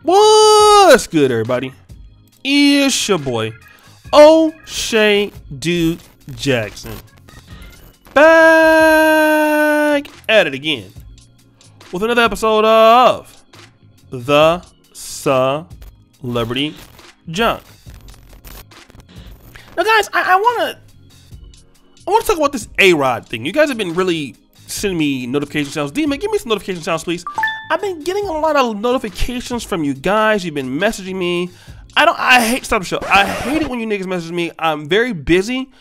What's good, everybody? It's your boy, O'Shea Dude Jackson. Back at it again with another episode of The Celebrity Junk. Now, guys, I want to talk about this A-Rod thing. You guys have been really sending me notification sounds. D-Man, give me some notification sounds, please. I've been getting a lot of notifications from you guys. You've been messaging me. I hate stop the show. I hate it when you niggas message me. I'm very busy.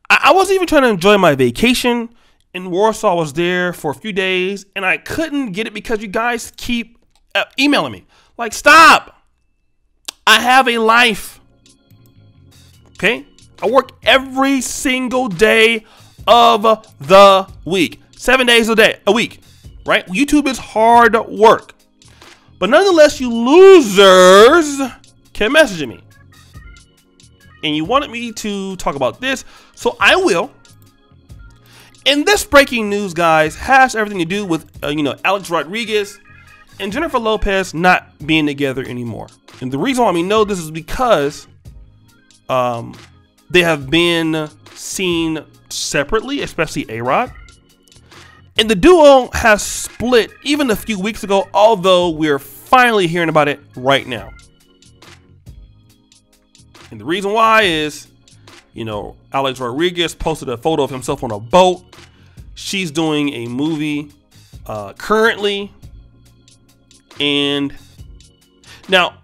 I wasn't even trying to enjoy my vacation in Warsaw. I was there for a few days and I couldn't get it because you guys keep emailing me. Like, stop. I have a life. Okay? I work every single day of the week. 7 days a week. Right? YouTube is hard work. But nonetheless, you losers can message me. And you wanted me to talk about this, so I will. And this breaking news, guys, has everything to do with, Alex Rodriguez and Jennifer Lopez not being together anymore. And the reason why we know this is because they have been seen separately, especially A-Rod. And the duo has split even a few weeks ago, although we're finally hearing about it right now. And the reason why is, Alex Rodriguez posted a photo of himself on a boat. She's doing a movie currently. And now,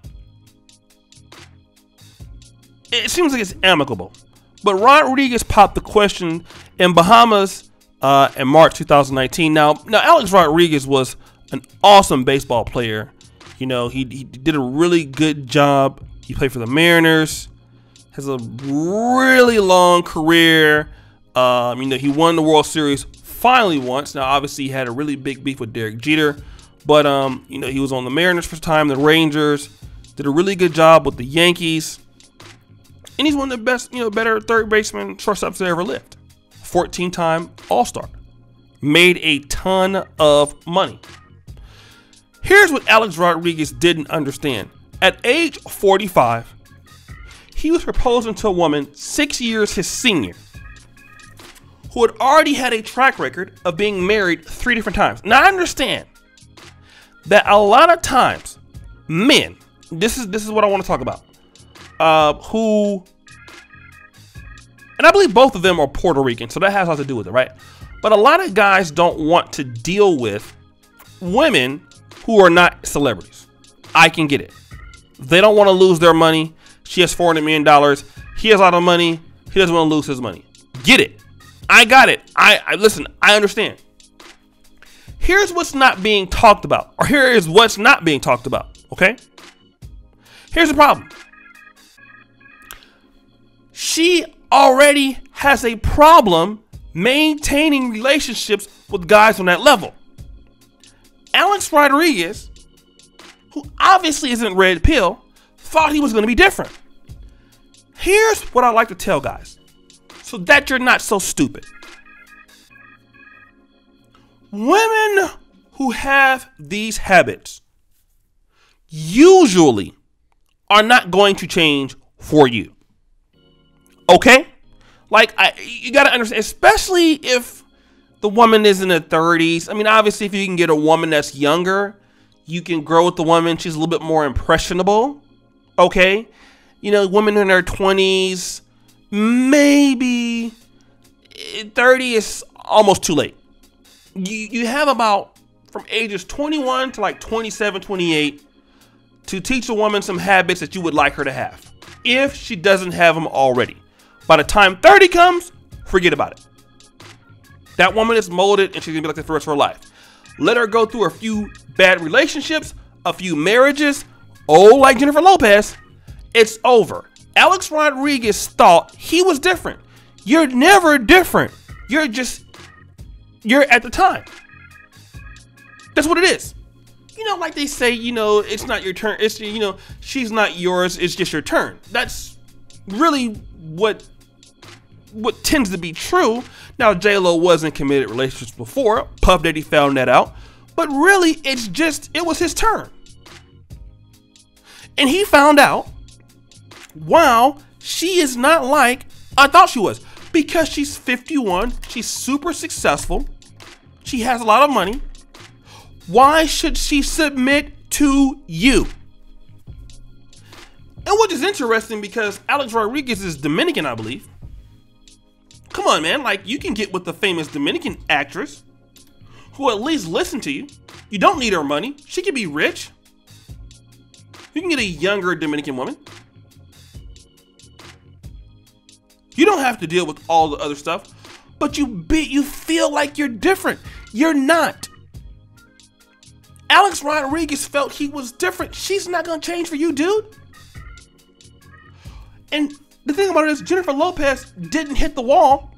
it seems like it's amicable. But Rodriguez popped the question in Bahamas in March 2019. Now Alex Rodriguez was an awesome baseball player. He did a really good job. He played for the Mariners. Has a really long career. He won the World Series finally once. Now, obviously, he had a really big beef with Derek Jeter. But, he was on the Mariners for a time, the Rangers. Did a really good job with the Yankees. And he's one of the best, better third baseman shortstops that ever lived. 14-time All-Star. Made a ton of money. Here's what Alex Rodriguez didn't understand. At age 45, he was proposing to a woman 6 years his senior, who had already had a track record of being married 3 different times. Now, I understand that a lot of times, men, this is what I want to talk about, and I believe both of them are Puerto Rican, so that has a lot to do with it, right? But a lot of guys don't want to deal with women who are not celebrities. I can get it. They don't want to lose their money. She has $400 million. He has a lot of money. He doesn't want to lose his money. Get it. I got it. Listen, I understand. Here's what's not being talked about. Or here is what's not being talked about. Okay? Here's the problem. She already has a problem maintaining relationships with guys on that level. Alex Rodriguez, who obviously isn't red pill, thought he was going to be different. Here's what I like to tell guys, so that you're not so stupid. Women who have these habits usually are not going to change for you. Okay? You got to understand, especially if the woman is in her 30s. I mean, obviously, if you can get a woman that's younger, you can grow with the woman. She's a little bit more impressionable. Okay? Women in their 20s, maybe 30 is almost too late. You have about from ages 21 to like 27, 28 to teach a woman some habits that you would like her to have if she doesn't have them already. By the time 30 comes, forget about it. That woman is molded and she's going to be like that for the rest of her life. Let her go through a few bad relationships, a few marriages. Like Jennifer Lopez, it's over. Alex Rodriguez thought he was different. You're never different. You're at the time. That's what it is. Like they say, it's not your turn. It's, she's not yours. It's just your turn. That's really what tends to be true. Now, J-Lo was in committed relationships before. Puff Daddy found that out. But really, it was his turn. And he found out, wow, she is not like I thought she was. Because she's 51, she's super successful, she has a lot of money. Why should she submit to you? And which is interesting because Alex Rodriguez is Dominican, I believe. Come on, man. Like, you can get with the famous Dominican actress who at least listen to you. You don't need her money. She can be rich. You can get a younger Dominican woman. You don't have to deal with all the other stuff, but you feel like you're different. You're not. Alex Rodriguez felt he was different. She's not going to change for you, dude. And the thing about it is, Jennifer Lopez didn't hit the wall.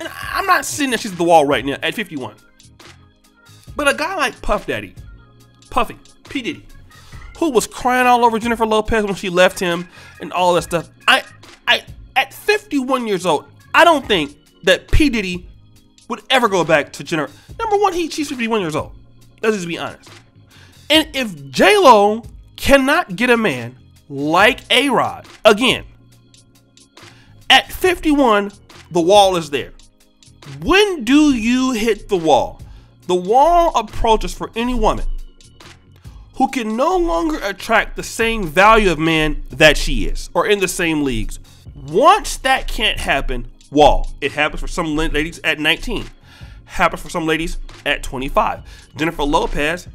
And I'm not saying that she's at the wall right now at 51. But a guy like Puffy, P. Diddy, who was crying all over Jennifer Lopez when she left him and all that stuff. At 51 years old, I don't think that P. Diddy would ever go back to Jennifer. Number one, she's 51 years old. Let's just be honest. And if J-Lo cannot get a man like A-Rod, again, at 51, the wall is there. When do you hit the wall? The wall approaches for any woman who can no longer attract the same value of man that she is, or in the same leagues. Once that can't happen, wall. It happens for some ladies at 19. Happens for some ladies at 25. Jennifer Lopez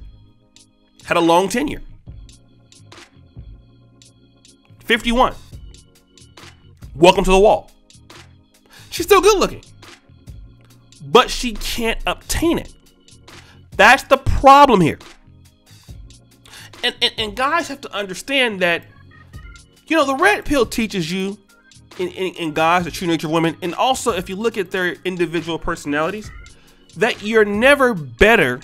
had a long tenure. 51. Welcome to the wall. She's still good looking, but she can't obtain it. That's the problem here. And guys have to understand that, the red pill teaches you in guys the true nature of women, and also if you look at their individual personalities, that you're never better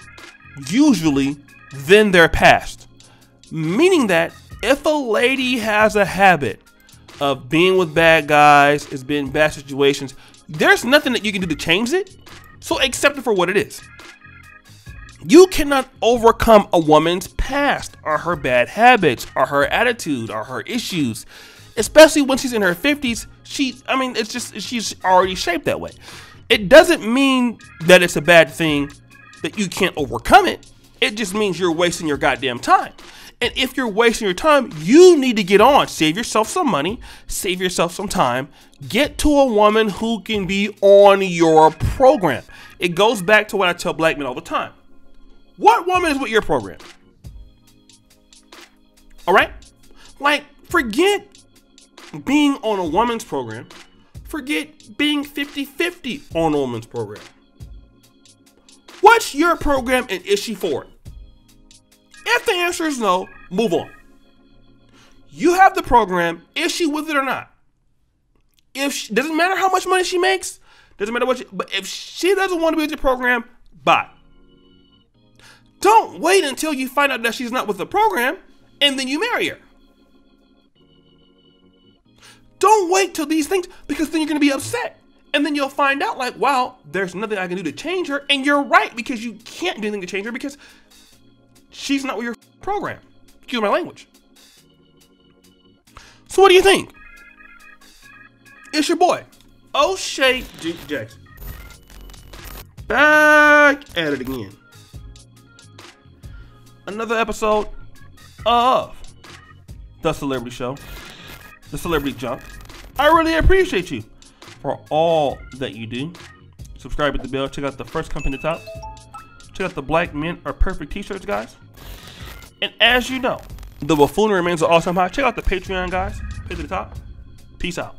usually than their past. Meaning that if a lady has a habit of being with bad guys, is being in bad situations, there's nothing that you can do to change it. So accept it for what it is. You cannot overcome a woman's past or her bad habits or her attitude or her issues, especially when she's in her 50s. She's already shaped that way. It doesn't mean that it's a bad thing that you can't overcome it. It just means you're wasting your goddamn time. And if you're wasting your time, you need to get on. Save yourself some money. Save yourself some time. Get to a woman who can be on your program. It goes back to what I tell black men all the time. What woman is with your program? All right? Like, forget being on a woman's program. Forget being 50-50 on a woman's program. What's your program and is she for it? If the answer is no, move on. You have the program. Is she with it or not? Doesn't matter how much money she makes. Doesn't matter but if she doesn't want to be with your program, bye. Don't wait until you find out that she's not with the program and then you marry her. Don't wait till these things, because then you're going to be upset. And then you'll find out like, wow, there's nothing I can do to change her. And you're right, because you can't do anything to change her because she's not with your program. Excuse my language. So what do you think? It's your boy, O'Shea Duke Jackson. Back at it again. Another episode of The Celebrity Show, The Celebrity Junk. I really appreciate you for all that you do. Subscribe, hit the bell, check out the first company at the top. Check out the Black Men Are Perfect t-shirts, guys. And as you know, the buffoonery remains an awesome high. Check out the Patreon, guys. Hit to the top. Peace out.